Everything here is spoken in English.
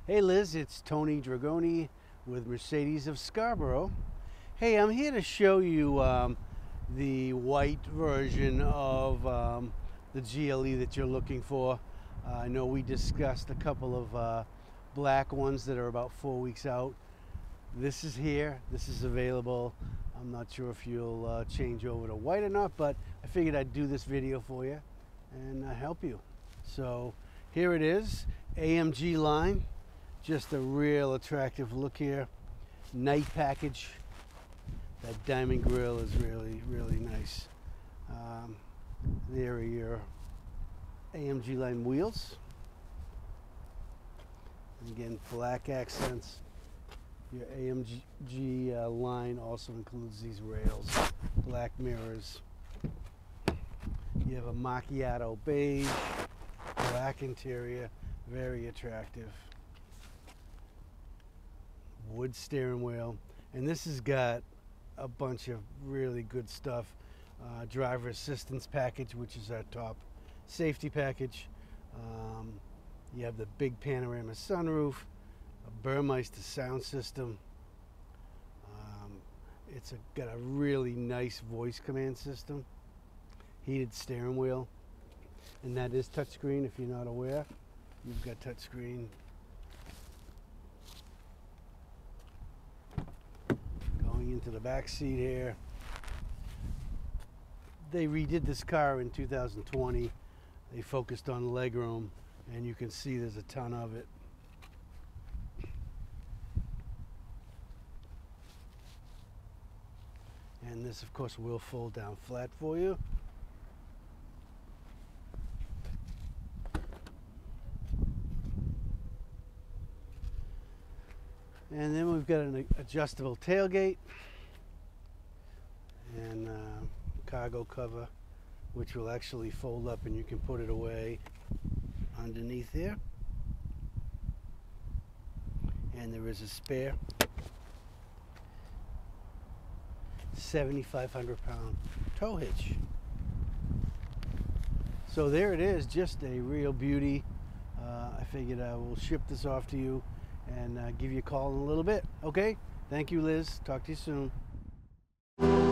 Hey Liz, it's Tony Dragoni with Mercedes of Scarborough. Hey, I'm here to show you the white version of the GLE that you're looking for. I know we discussed a couple of black ones that are about 4 weeks out. This is here, this is available. I'm not sure if you'll change over to white or not, but I figured I'd do this video for you and help you. So here it is, AMG line. Just a real attractive look here. Night package. That diamond grille is really nice. There are your AMG line wheels. Again, black accents. Your AMG line also includes these rails, black mirrors. You have a macchiato beige, black interior, very attractive. Wood steering wheel, and this has got a bunch of really good stuff. Driver assistance package, which is our top safety package. You have the big panorama sunroof, a Burmeister sound system. It's got a really nice voice command system, heated steering wheel, and that is touchscreen. If you're not aware, you've got touchscreen. Into the back seat here. They redid this car in 2020. They focused on legroom, and you can see there's a ton of it. And this, of course, will fold down flat for you. And then we've got an adjustable tailgate and cargo cover, which will actually fold up and you can put it away underneath there. And there is a spare 7,500-pound tow hitch. So there it is, just a real beauty. I figured I will ship this off to you and give you a call in a little bit. Okay? Thank you, Liz. Talk to you soon.